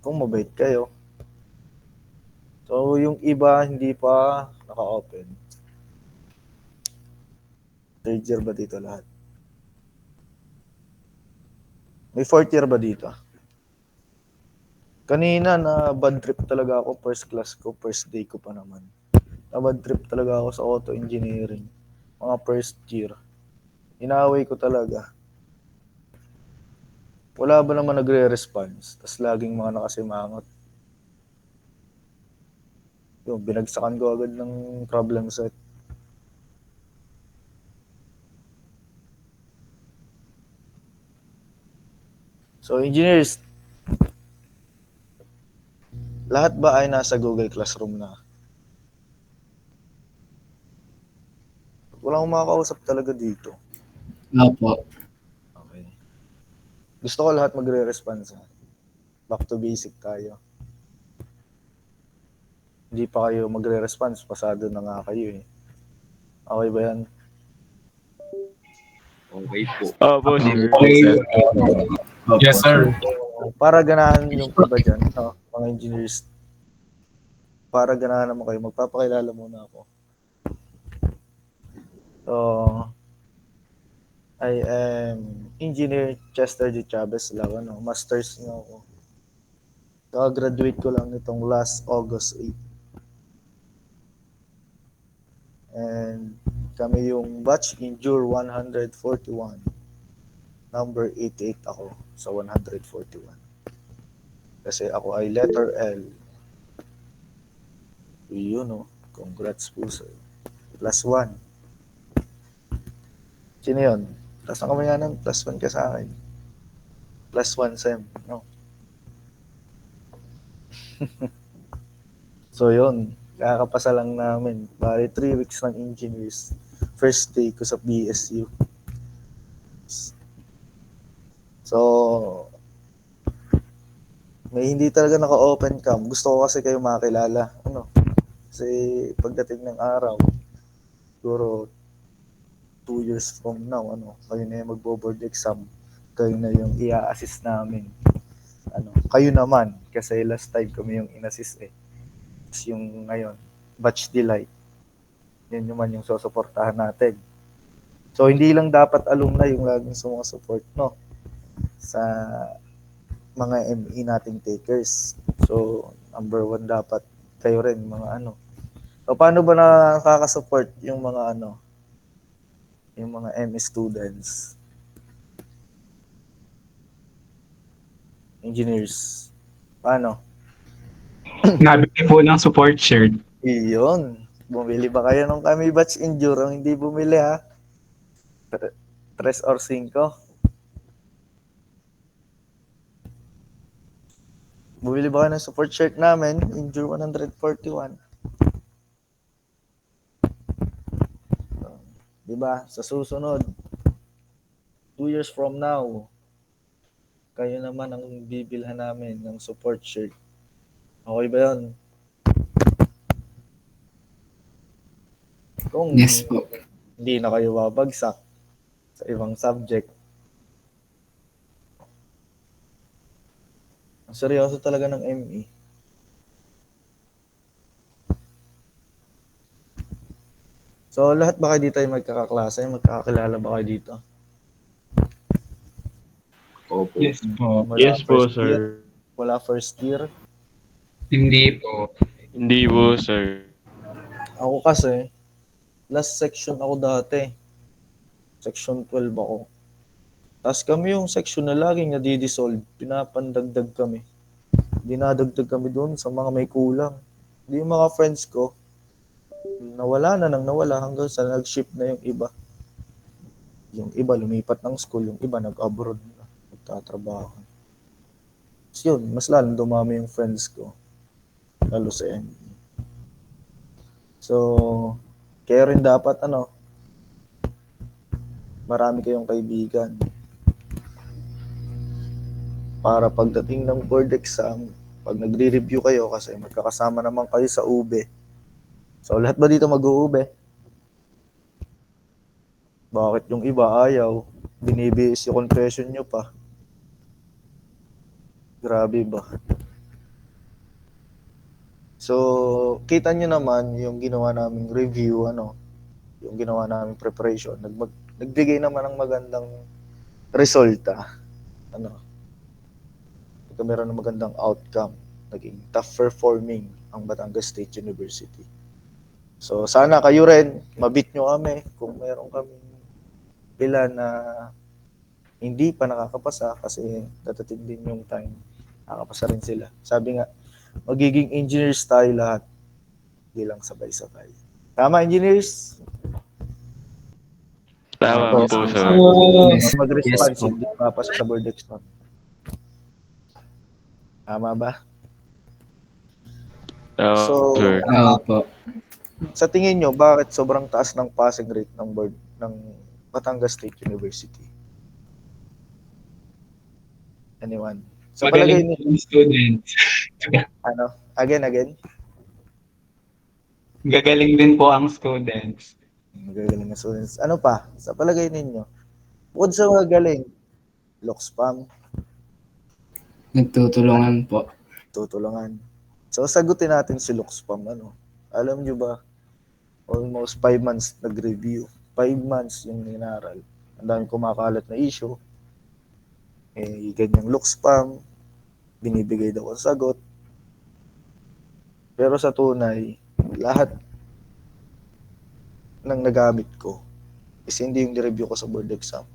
kung mabait kayo. So, yung iba hindi pa naka-open. Third year ba dito lahat? May fourth year ba dito? Kanina na bad trip talaga ako, first class ko, first day ko pa naman. Na bad trip talaga ako sa auto engineering. Mga first year. Inaway ko talaga. Wala ba naman nagre-response? Tapos laging mga nakasimangot. Yung binagsakan ko agad ng problem set. So engineers, lahat ba ay nasa Google Classroom na? Wala akong makakausap talaga dito. Opo. Okay. Gusto ko lahat magre-response. Back to basic tayo. Hindi pa kayo magre-response, pasado na nga kayo eh. Okay ba yan? Okay po. Opo, sir. Okay. Sir. Opo. Yes, sir. Para ganahan yung iba dyan, no? Mga engineers, para ganahan naman kayo, magpapakilala muna ako. So, I am Engineer Chester G. Chavez lang, ano, masters na ako. Kaka-graduate ko lang nitong last August 8. And kami yung batch Endure 141. Number 88 ako sa 141. Kasi ako ay letter L. Yun, no? Congrats po sir. Plus 1. Sino yun? Taas na kamayanan, plus 1 ka sa akin. Plus 1 sem, no? So yun, kakapasa lang namin. Bali 3 weeks ng engineers. First day ko sa BSU. So, may hindi talaga naka-open cam. Gusto ko kasi kayo makilala. Ano? Kasi pagdating ng araw, siguro 2 years from now, ano, kayo na yung magbo-board exam. Kayo na yung i-assist namin. Ano, kayo naman, kasi last time kami yung in-assist eh. Tapos yung ngayon, batch delight. Yun naman yung susuportahan natin. So, hindi lang dapat alumni yung laging sumusupport, no? Sa mga ME nating takers. So, number 1 dapat kayo rin, mga ano. So, paano ba nakaka-support yung mga ano, yung mga ME students? Engineers. Paano? Nabili po ng support shared. Iyon. Bumili ba kayo nung kami batch enduro? Hindi bumili ha. 3 or 5. Bumili ba kayo ng support shirt namin? Endure 141. Diba? Sa susunod, 2 years from now, kayo naman ang bibilhan namin ng support shirt. Okay ba yun? Kung Yes po. hindi na kayo babagsak sa ibang subject. Ang seryoso talaga ng ME. So, lahat ba kayo dito ay magkakaklase? Magkakakilala ba kayo dito? Opo. Yes po. Wala Yes po, first year? sir. Wala first year? Hindi po. Hindi po, sir. Ako kasi, last section ako dati. Section 12 ako. Tapos kami yung section na laging nadidissolve. Pinapandagdag kami. Dinadagdag kami doon sa mga may kulang. Hindi yung mga friends ko, nawala na nang nawala hanggang sa nag-ship na yung iba. Yung iba lumipat ng school, yung iba nag-abroad na, nagtatrabaho. Tapos yun, mas lalong dumami yung friends ko. Lalo sa ME. So, kaya rin dapat ano, marami kayong kaibigan. Para pagdating ng board exam, pag nagre-review kayo kasi magkakasama naman kayo sa UBE. So, lahat ba dito mag-UBE? Bakit yung iba ayaw? Binibis yung confession nyo pa. Grabe ba? So, kita nyo naman yung ginawa naming review, yung ginawa naming preparation. Nagbigay naman ng magandang resulta. Ito meron ng magandang outcome. Naging top performing ang Batangas State University. So, sana kayo rin, mabit nyo kami kung meron kami ilan na hindi pa nakakapasa kasi dadating din yung time nakakapasa rin sila. Sabi nga, magiging engineers tayo lahat, hindi lang sabay-sabay. Tama, engineers? Tama Yes po, po. sir. Yes. Mag-response, Yes po. hindi mapasa sa board exam. Tama ba? Tama, So, sir. Opo. sa tingin nyo, bakit sobrang taas ng passing rate ng board ng Batangas State University? Anyone? Sa palagay Magaling niyo, po yung students. again? Gagaling din po ang students. Magagaling na students. Ano pa? Sa palagay ninyo, bukod sa magagaling, Loxpam, Nagtutulungan po. tutulungan. So, sagutin natin si Loxpam. Alam nyo ba, almost 5 months nag-review. 5 months yung inaral. Ang daming kumakalat na issue. Ganyang Loxpam, binibigay daw ang sagot. Pero sa tunay, lahat ng nagamit ko is hindi yung nireview ko sa board exam.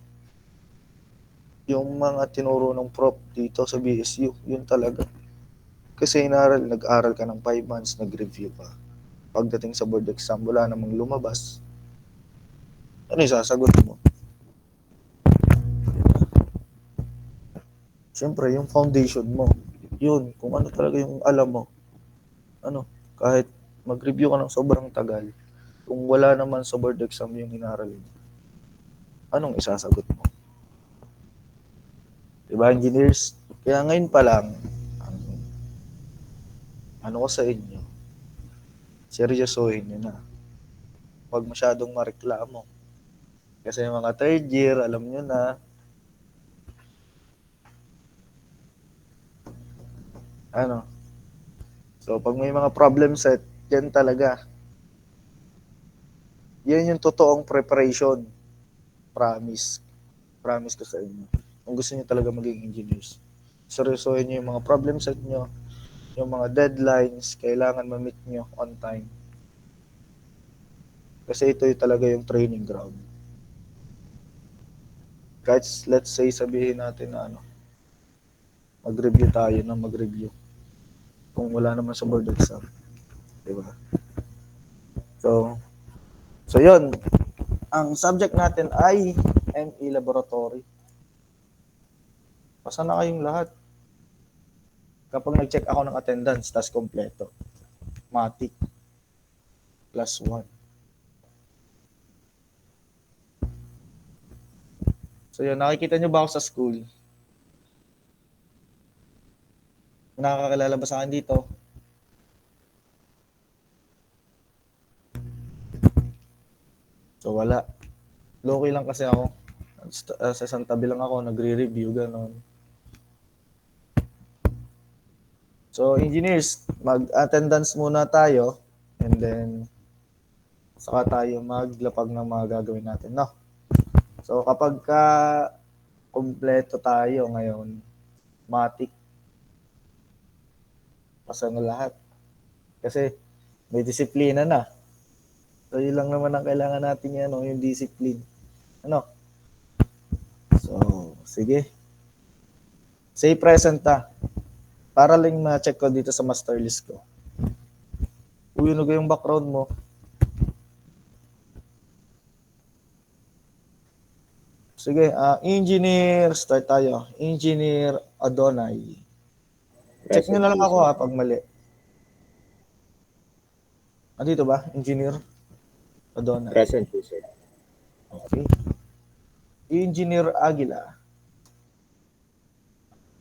Yung mga tinuro ng prof dito sa BSU, yun talaga. Kasi nag-aral ka ng 5 months, nag-review pa. Pagdating sa board exam, wala namang lumabas. Ano yung sasagot mo? Siyempre, yung foundation mo, yun, kung ano talaga yung alam mo. Kahit mag-review ka ng sobrang tagal, kung wala naman sa board exam yung inaral mo, anong isasagot mo? Diba, engineers? Kaya ngayon pa lang, ano ko sa inyo, seryosohin nyo na. Huwag masyadong mareklamo. Kasi yung mga third year, alam nyo na, So, pag may mga problem set, yan talaga. Yan yung totoong preparation. Promise. Promise ko sa inyo. Kung gusto niyo talaga maging engineers, seryosohin niyo yung mga problem set niyo, yung mga deadlines, kailangan ma-meet niyo on time. Kasi ito yung talaga yung training ground. Kahit let's say sabihin natin na mag-review tayo na mag-review. Kung wala naman sa board exam. Diba? So yun. Ang subject natin ay ME Laboratory. Pasa na kayong lahat. Kapag nag-check ako ng attendance, tas kompleto. Matic. +1. So yun, nakikita nyo ba ako sa school? Nakakakilala ba sa akin dito? So wala. Low-key lang kasi ako. Sa isang tabi lang ako, nagre-review, gano'n. So engineers, mag-attendance muna tayo and then saka tayo maglapag ng mga gagawin natin, no? So kapag kompleto tayo ngayon, matik, pasa na lahat. Kasi may disiplina na. So yun lang naman ang kailangan natin yung discipline. So, sige. Say present para lang ma-check ko dito sa master list ko. Uyunog yung background mo. Sige, engineer, start tayo. Engineer Adonai. Check nyo na lang ako pag mali. Andito ba? Engineer Adonai. Present po, sir. Okay. Engineer Aguila.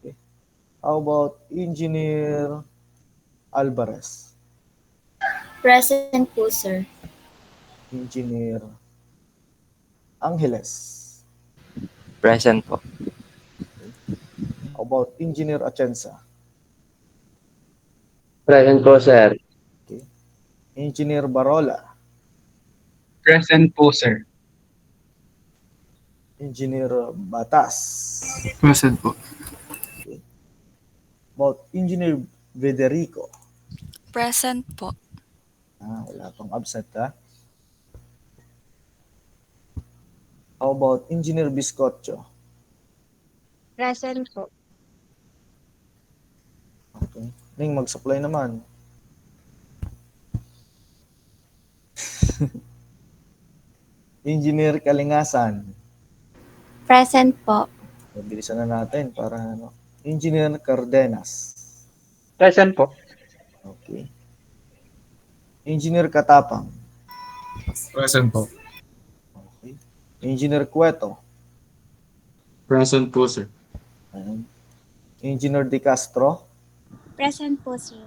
Okay. How about Engineer Alvarez? Present po, sir. Engineer Angeles. Present po. How about Engineer Atienza? Present po, sir. Engineer Barola. Present po, sir. Engineer Batas. Present po. About Engineer Federico. Present po. Wala pang absent ha. How about Engineer Biscotcho? Present po. Okay. Ning, mag-supply naman. Engineer Kalingasan. Present po. Bilisan na natin para ano. Engineer Cardenas. Present po. Okay. Engineer Katapang. Present po. Okay. Engineer Cueto. Present po, sir. Ayan. Engineer De Castro. Present po, sir.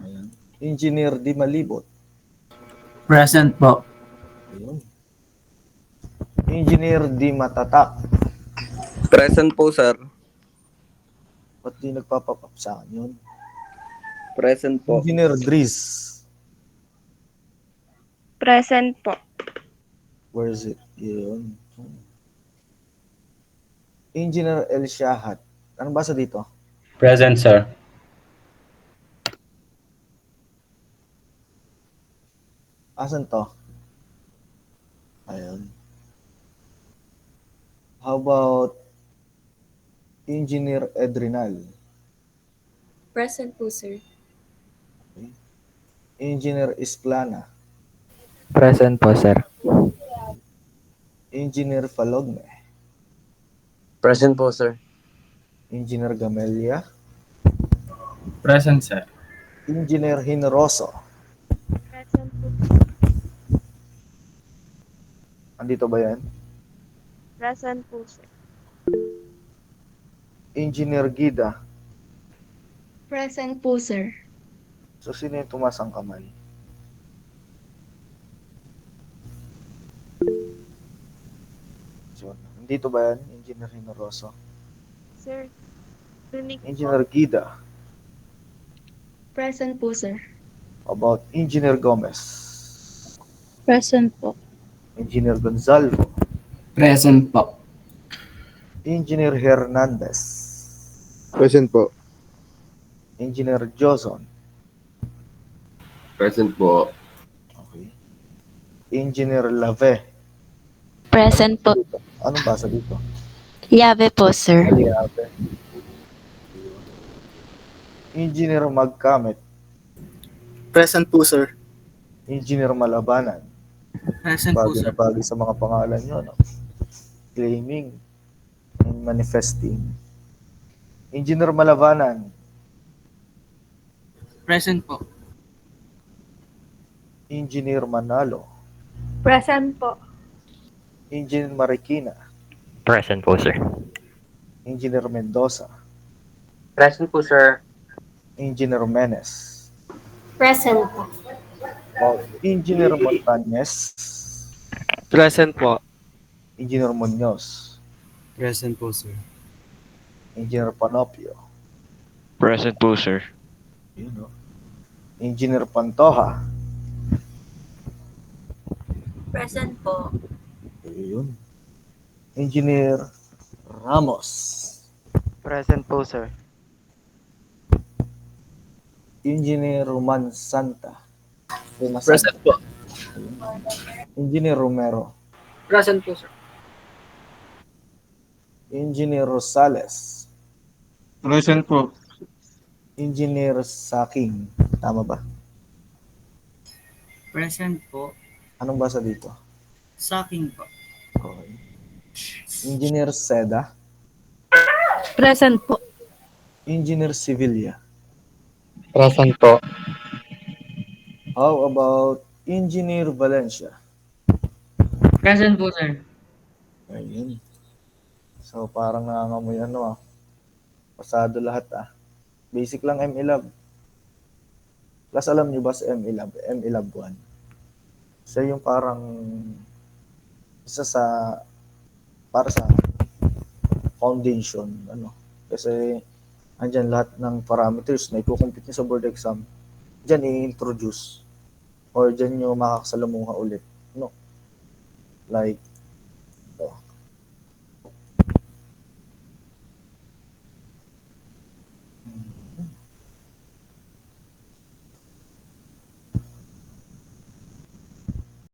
Ayan. Engineer Di Malibot. Present po. Ayun. Engineer Di Matatak. Present po, sir. Ba't di nagpapapap sa akin yun? Present po. Engineer Driz. Present po. Where is it? Yun. Engineer El Shahat. Anong basa dito? Present, sir. Asan to? Ayun. How about Engineer Edrinal? Present po, sir. Engineer Isplana? Present po, sir. Engineer Falogne? Present po, sir. Engineer Gamelia? Present, sir. Engineer Hinroso? Present po. Andito ba yan? Present po, sir. Engineer Gida? Present po, sir. So, sino yung tumas ang kamay? So, andito ba yan? Engineer Hinroso? Sir, Tunic Engineer Gida? Present po, sir. About Engineer Gomez? Present po. Engineer Gonzalvo? Present po. Engineer Hernandez? Present po. Engineer Joson? Present po. Okay. Engineer Lave? Present po. Anong basa dito? Yave po, sir. Aliave. Engineer Magkamit? Present po, sir. Engineer Malabanan? Present po, Bagay sir. na bagay sa mga pangalan nyo, no? Claiming and manifesting. Engineer Malabanan? Present po. Engineer Manalo? Present po. Engineer Marikina? Present po, sir. Engineer Mendoza? Present po, sir. Engineer Menes? Present po. Engineer Montañez? Present po. Engineer Munoz? Present po, sir. Engineer Panopio? Present po, sir. Yun, no? Engineer Pantoja? Present po. Yun. Engineer Ramos? Present po, sir. Engineer Roman Santa? Present po. Engineer Romero? Present po, sir. Engineer Rosales? Present po. Engineer Saking? Tama ba? Present po. Anong basa dito? Saking po. Okay. Engineer Seda? Present po. Engineer Sevilla? Present po. How about Engineer Valencia? Present po, sir. Ayun. So, parang nangangamoy ano ah. Pasado lahat ah. Basic lang MLab. Plus, alam nyo ba sa MLab? MLab 1. Siya yung parang isa sa para sa foundation. Ano? Kasi andyan lahat ng parameters na ikukumpit niya sa board exam. Diyan i-introduce. or dyan nyo makakasalamuha ulit, no? Like,